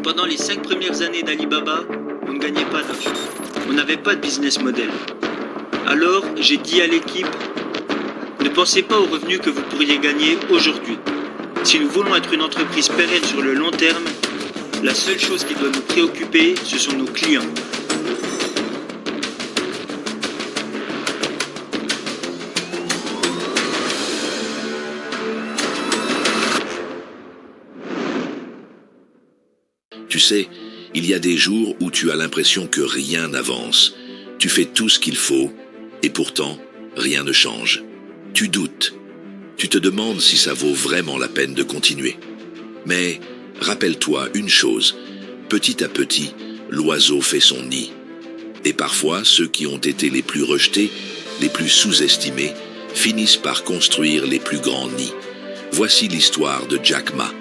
Pendant les 5 premières années d'Alibaba, on ne gagnait pas d'argent. On n'avait pas de business model. Alors, j'ai dit à l'équipe, ne pensez pas aux revenus que vous pourriez gagner aujourd'hui. Si nous voulons être une entreprise pérenne sur le long terme, la seule chose qui doit nous préoccuper, ce sont nos clients. Tu sais, il y a des jours où tu as l'impression que rien n'avance. Tu fais tout ce qu'il faut, et pourtant, rien ne change. Tu doutes. Tu te demandes si ça vaut vraiment la peine de continuer. Mais, rappelle-toi une chose, petit à petit, l'oiseau fait son nid. Et parfois, ceux qui ont été les plus rejetés, les plus sous-estimés, finissent par construire les plus grands nids. Voici l'histoire de Jack Ma,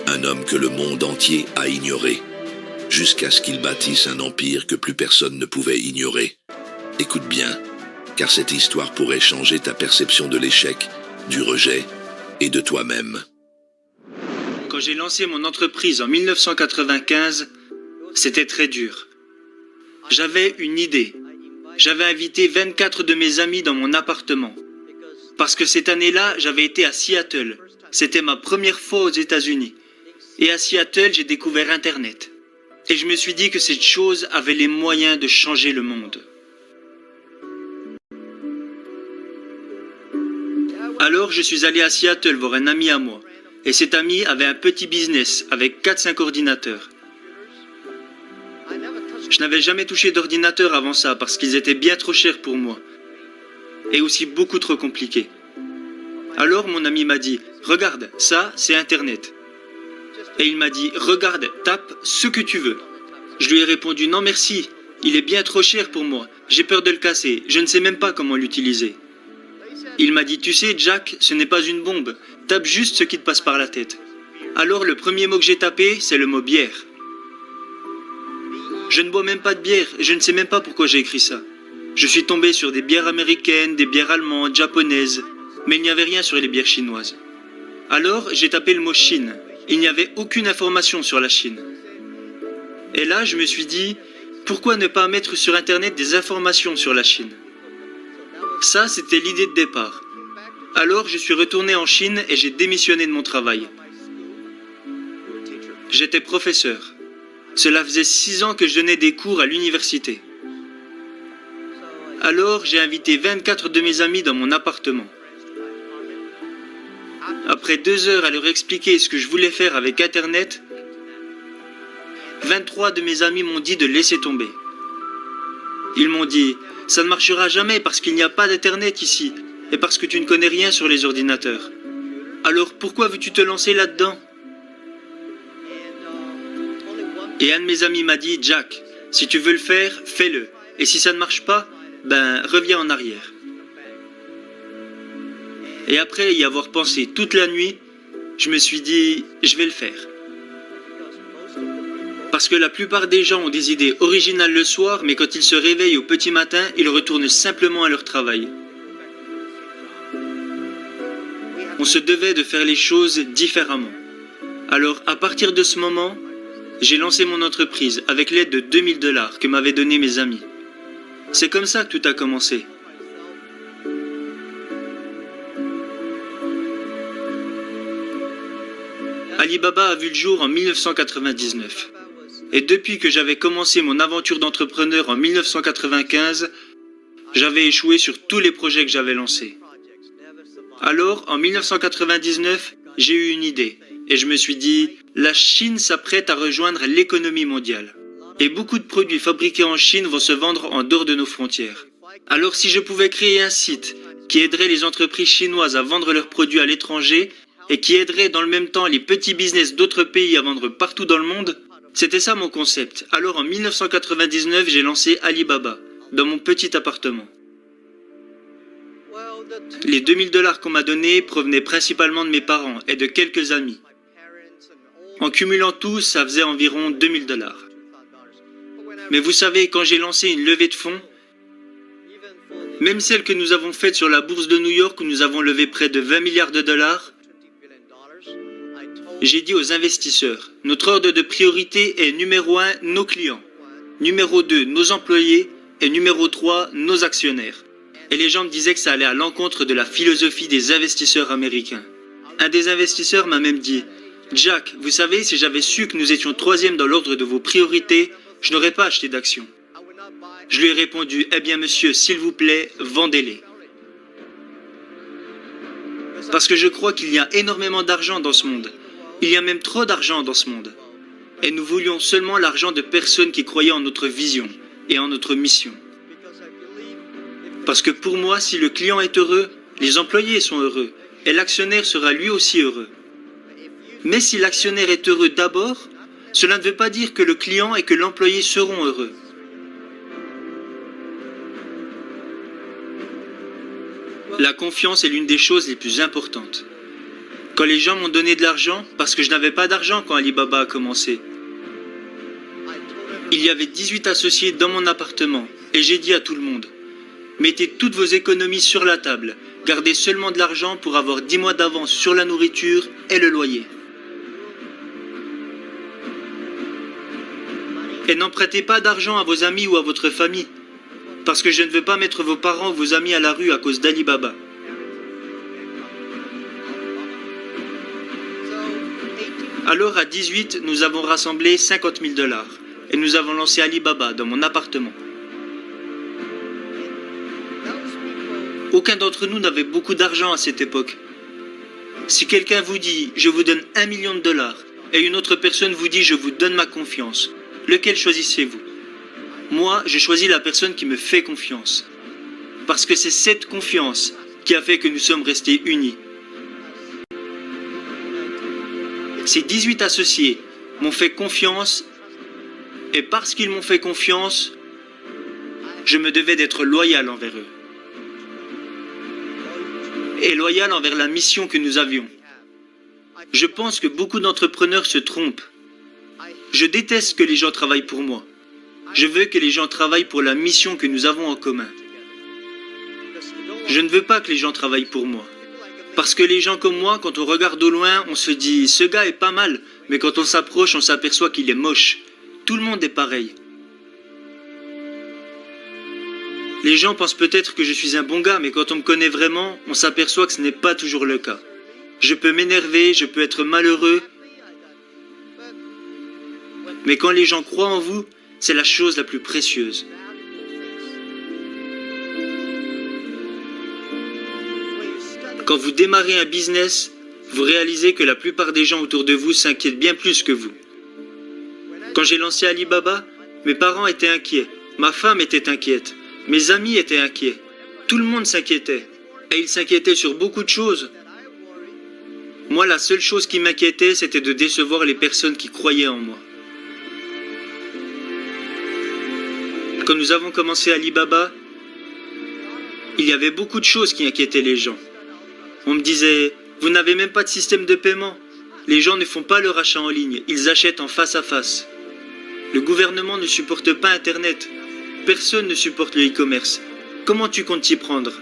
un homme que le monde entier a ignoré, jusqu'à ce qu'il bâtisse un empire que plus personne ne pouvait ignorer. Écoute bien, car cette histoire pourrait changer ta perception de l'échec, du rejet et de toi-même. Quand j'ai lancé mon entreprise en 1995, c'était très dur. J'avais une idée. J'avais invité 24 de mes amis dans mon appartement. Parce que cette année-là, j'avais été à Seattle. C'était ma première fois aux États-Unis. Et à Seattle, j'ai découvert Internet. Et je me suis dit que cette chose avait les moyens de changer le monde. Alors, je suis allé à Seattle voir un ami à moi. Et cet ami avait un petit business avec 4-5 ordinateurs. Je n'avais jamais touché d'ordinateur avant ça parce qu'ils étaient bien trop chers pour moi. Et aussi beaucoup trop compliqués. Alors mon ami m'a dit, regarde, ça c'est Internet. Et il m'a dit, regarde, tape ce que tu veux. Je lui ai répondu, non merci, il est bien trop cher pour moi. J'ai peur de le casser, je ne sais même pas comment l'utiliser. Il m'a dit, tu sais Jack, ce n'est pas une bombe. Tape juste ce qui te passe par la tête. Alors le premier mot que j'ai tapé, c'est le mot bière. Je ne bois même pas de bière, je ne sais même pas pourquoi j'ai écrit ça. Je suis tombé sur des bières américaines, des bières allemandes, japonaises, mais il n'y avait rien sur les bières chinoises. Alors j'ai tapé le mot Chine. Il n'y avait aucune information sur la Chine. Et là je me suis dit, pourquoi ne pas mettre sur Internet des informations sur la Chine? Ça c'était l'idée de départ. Alors je suis retourné en Chine et j'ai démissionné de mon travail. J'étais professeur. Cela faisait 6 ans que je donnais des cours à l'université. Alors j'ai invité 24 de mes amis dans mon appartement. Après 2 heures à leur expliquer ce que je voulais faire avec Internet, 23 de mes amis m'ont dit de laisser tomber. Ils m'ont dit, ça ne marchera jamais parce qu'il n'y a pas d'Internet ici et parce que tu ne connais rien sur les ordinateurs. Alors pourquoi veux-tu te lancer là-dedans? Et un de mes amis m'a dit, Jack, si tu veux le faire, fais-le. Et si ça ne marche pas, reviens en arrière. Et après y avoir pensé toute la nuit, je me suis dit, je vais le faire. Parce que la plupart des gens ont des idées originales le soir, mais quand ils se réveillent au petit matin, ils retournent simplement à leur travail. On se devait de faire les choses différemment. Alors, à partir de ce moment, j'ai lancé mon entreprise avec l'aide de $2000 que m'avaient donné mes amis. C'est comme ça que tout a commencé. Alibaba a vu le jour en 1999. Et depuis que j'avais commencé mon aventure d'entrepreneur en 1995, j'avais échoué sur tous les projets que j'avais lancés. Alors, en 1999, j'ai eu une idée. Et je me suis dit, la Chine s'apprête à rejoindre l'économie mondiale. Et beaucoup de produits fabriqués en Chine vont se vendre en dehors de nos frontières. Alors si je pouvais créer un site qui aiderait les entreprises chinoises à vendre leurs produits à l'étranger et qui aiderait dans le même temps les petits business d'autres pays à vendre partout dans le monde, c'était ça mon concept. Alors en 1999, j'ai lancé Alibaba, dans mon petit appartement. Les $2000 qu'on m'a donnés provenaient principalement de mes parents et de quelques amis. En cumulant tout, ça faisait environ $2000. Mais vous savez, quand j'ai lancé une levée de fonds, même celle que nous avons faite sur la bourse de New York où nous avons levé près de $20 milliards, J'ai dit aux investisseurs, notre ordre de priorité est numéro 1, nos clients, numéro 2, nos employés et numéro 3, nos actionnaires. Et les gens me disaient que ça allait à l'encontre de la philosophie des investisseurs américains. Un des investisseurs m'a même dit « Jack, vous savez, si j'avais su que nous étions 3e dans l'ordre de vos priorités, je n'aurais pas acheté d'actions. » Je lui ai répondu « Eh bien monsieur, s'il vous plaît, vendez-les. » Parce que je crois qu'il y a énormément d'argent dans ce monde. Il y a même trop d'argent dans ce monde. Et nous voulions seulement l'argent de personnes qui croyaient en notre vision et en notre mission. Parce que pour moi, si le client est heureux, les employés sont heureux et l'actionnaire sera lui aussi heureux. Mais si l'actionnaire est heureux d'abord, cela ne veut pas dire que le client et que l'employé seront heureux. La confiance est l'une des choses les plus importantes. Quand les gens m'ont donné de l'argent, parce que je n'avais pas d'argent quand Alibaba a commencé, il y avait 18 associés dans mon appartement et j'ai dit à tout le monde « Mettez toutes vos économies sur la table, gardez seulement de l'argent pour avoir 10 mois d'avance sur la nourriture et le loyer. Et n'empruntez pas d'argent à vos amis ou à votre famille, parce que je ne veux pas mettre vos parents ou vos amis à la rue à cause d'Alibaba. » Alors à 18, nous avons rassemblé 50 000 $ et nous avons lancé Alibaba dans mon appartement. Aucun d'entre nous n'avait beaucoup d'argent à cette époque. Si quelqu'un vous dit « je vous donne 1 million de $ » et une autre personne vous dit « je vous donne ma confiance », lequel choisissez-vous? Moi, je choisis la personne qui me fait confiance. Parce que c'est cette confiance qui a fait que nous sommes restés unis. Ces 18 associés m'ont fait confiance et parce qu'ils m'ont fait confiance, je me devais d'être loyal envers eux. Et loyal envers la mission que nous avions. Je pense que beaucoup d'entrepreneurs se trompent. Je déteste que les gens travaillent pour moi. Je veux que les gens travaillent pour la mission que nous avons en commun. Je ne veux pas que les gens travaillent pour moi. Parce que les gens comme moi, quand on regarde au loin, on se dit « ce gars est pas mal », mais quand on s'approche, on s'aperçoit qu'il est moche. Tout le monde est pareil. Les gens pensent peut-être que je suis un bon gars, mais quand on me connaît vraiment, on s'aperçoit que ce n'est pas toujours le cas. Je peux m'énerver, je peux être malheureux, mais quand les gens croient en vous, c'est la chose la plus précieuse. Quand vous démarrez un business, vous réalisez que la plupart des gens autour de vous s'inquiètent bien plus que vous. Quand j'ai lancé Alibaba, mes parents étaient inquiets, ma femme était inquiète, mes amis étaient inquiets, tout le monde s'inquiétait, et ils s'inquiétaient sur beaucoup de choses. Moi, la seule chose qui m'inquiétait, c'était de décevoir les personnes qui croyaient en moi. Quand nous avons commencé Alibaba, il y avait beaucoup de choses qui inquiétaient les gens. On me disait, vous n'avez même pas de système de paiement. Les gens ne font pas leur achat en ligne, ils achètent en face à face. Le gouvernement ne supporte pas Internet. Personne ne supporte le e-commerce. Comment tu comptes t'y prendre?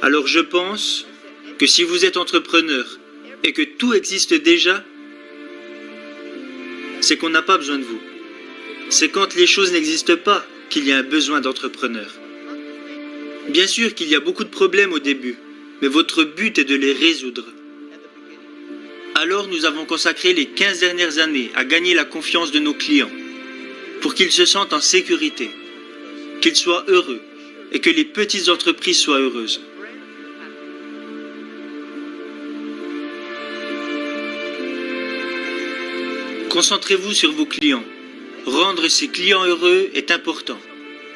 Alors je pense que si vous êtes entrepreneur et que tout existe déjà, c'est qu'on n'a pas besoin de vous. C'est quand les choses n'existent pas qu'il y a un besoin d'entrepreneur. Bien sûr qu'il y a beaucoup de problèmes au début, mais votre but est de les résoudre. Alors nous avons consacré les 15 dernières années à gagner la confiance de nos clients, pour qu'ils se sentent en sécurité, qu'ils soient heureux et que les petites entreprises soient heureuses. Concentrez-vous sur vos clients. Rendre ses clients heureux est important.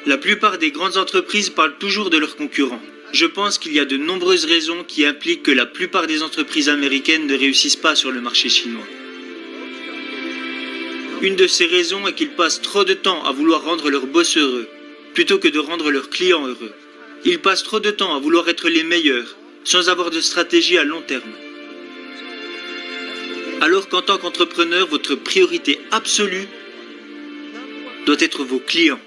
La plupart des grandes entreprises parlent toujours de leurs concurrents. Je pense qu'il y a de nombreuses raisons qui impliquent que la plupart des entreprises américaines ne réussissent pas sur le marché chinois. Une de ces raisons est qu'ils passent trop de temps à vouloir rendre leurs boss heureux, plutôt que de rendre leurs clients heureux. Ils passent trop de temps à vouloir être les meilleurs, sans avoir de stratégie à long terme. Alors qu'en tant qu'entrepreneur, votre priorité absolue doit être vos clients.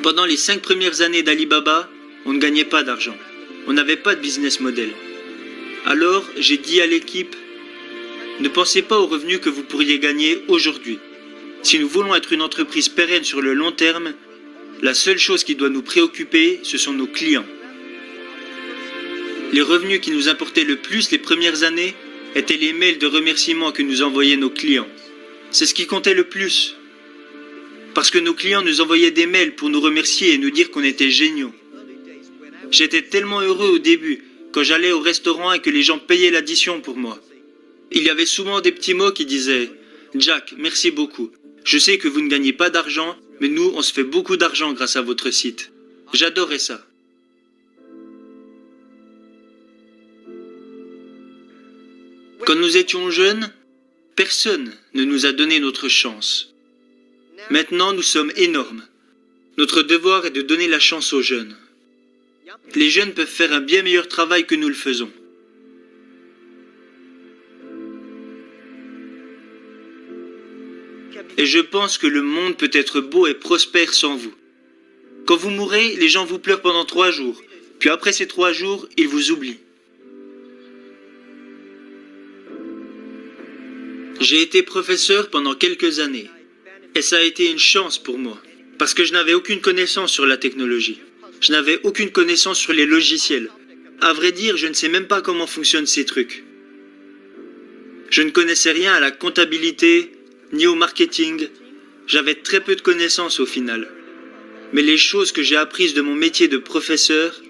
Pendant les 5 premières années d'Alibaba, on ne gagnait pas d'argent. On n'avait pas de business model. Alors, j'ai dit à l'équipe, ne pensez pas aux revenus que vous pourriez gagner aujourd'hui. Si nous voulons être une entreprise pérenne sur le long terme, la seule chose qui doit nous préoccuper, ce sont nos clients. Les revenus qui nous importaient le plus les premières années étaient les mails de remerciements que nous envoyaient nos clients. C'est ce qui comptait le plus. Parce que nos clients nous envoyaient des mails pour nous remercier et nous dire qu'on était géniaux. J'étais tellement heureux au début, quand j'allais au restaurant et que les gens payaient l'addition pour moi. Il y avait souvent des petits mots qui disaient « Jack, merci beaucoup. Je sais que vous ne gagnez pas d'argent, mais nous, on se fait beaucoup d'argent grâce à votre site. » J'adorais ça. Quand nous étions jeunes, personne ne nous a donné notre chance. Maintenant, nous sommes énormes. Notre devoir est de donner la chance aux jeunes. Les jeunes peuvent faire un bien meilleur travail que nous le faisons. Et je pense que le monde peut être beau et prospère sans vous. Quand vous mourrez, les gens vous pleurent pendant 3 jours. Puis après ces 3 jours, ils vous oublient. J'ai été professeur pendant quelques années. Et ça a été une chance pour moi. Parce que je n'avais aucune connaissance sur la technologie. Je n'avais aucune connaissance sur les logiciels. À vrai dire, je ne sais même pas comment fonctionnent ces trucs. Je ne connaissais rien à la comptabilité, ni au marketing. J'avais très peu de connaissances au final. Mais les choses que j'ai apprises de mon métier de professeur,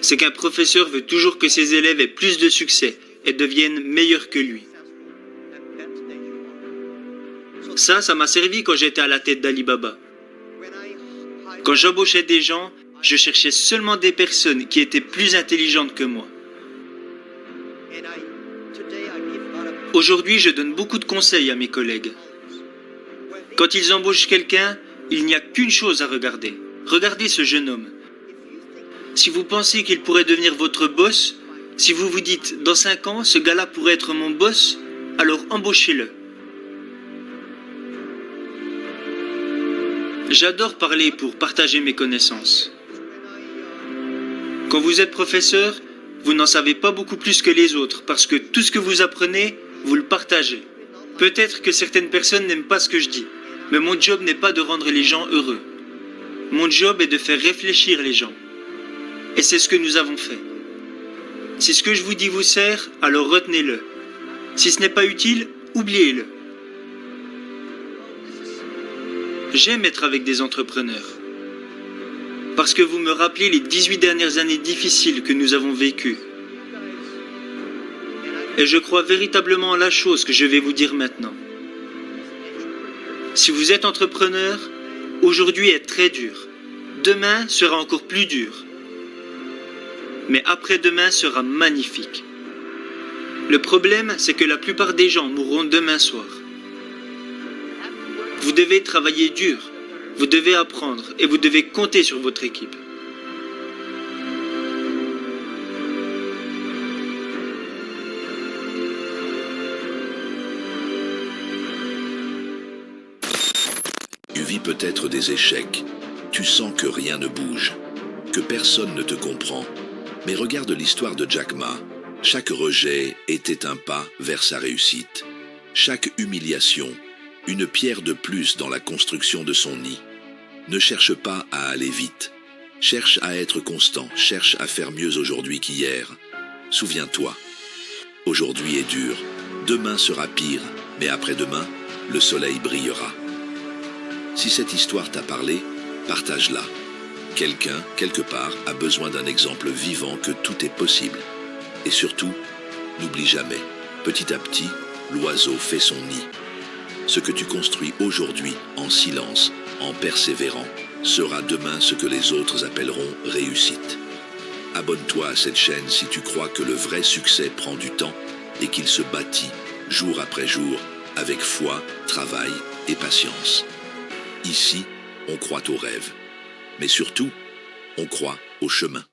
c'est qu'un professeur veut toujours que ses élèves aient plus de succès et deviennent meilleurs que lui. Ça m'a servi quand j'étais à la tête d'Alibaba. Quand j'embauchais des gens, je cherchais seulement des personnes qui étaient plus intelligentes que moi. Aujourd'hui, je donne beaucoup de conseils à mes collègues. Quand ils embauchent quelqu'un, il n'y a qu'une chose à regarder. Regardez ce jeune homme. Si vous pensez qu'il pourrait devenir votre boss, si vous vous dites « dans 5 ans, ce gars-là pourrait être mon boss », alors embauchez-le. J'adore parler pour partager mes connaissances. Quand vous êtes professeur, vous n'en savez pas beaucoup plus que les autres parce que tout ce que vous apprenez, vous le partagez. Peut-être que certaines personnes n'aiment pas ce que je dis, mais mon job n'est pas de rendre les gens heureux. Mon job est de faire réfléchir les gens. Et c'est ce que nous avons fait. Si ce que je vous dis vous sert, alors retenez-le. Si ce n'est pas utile, oubliez-le. J'aime être avec des entrepreneurs. Parce que vous me rappelez les 18 dernières années difficiles que nous avons vécues. Et je crois véritablement en la chose que je vais vous dire maintenant. Si vous êtes entrepreneur, aujourd'hui est très dur. Demain sera encore plus dur. Mais après-demain sera magnifique. Le problème, c'est que la plupart des gens mourront demain soir. Vous devez travailler dur, vous devez apprendre et vous devez compter sur votre équipe. Tu vis peut-être des échecs, tu sens que rien ne bouge, que personne ne te comprend. Mais regarde l'histoire de Jack Ma. Chaque rejet était un pas vers sa réussite. Chaque humiliation, une pierre de plus dans la construction de son nid. Ne cherche pas à aller vite. Cherche à être constant, cherche à faire mieux aujourd'hui qu'hier. Souviens-toi, aujourd'hui est dur, demain sera pire, mais après-demain, le soleil brillera. Si cette histoire t'a parlé, partage-la. Quelqu'un, quelque part, a besoin d'un exemple vivant que tout est possible. Et surtout, n'oublie jamais, petit à petit, l'oiseau fait son nid. Ce que tu construis aujourd'hui en silence, en persévérant, sera demain ce que les autres appelleront réussite. Abonne-toi à cette chaîne si tu crois que le vrai succès prend du temps et qu'il se bâtit jour après jour avec foi, travail et patience. Ici, on croit aux rêves, mais surtout, on croit au chemin.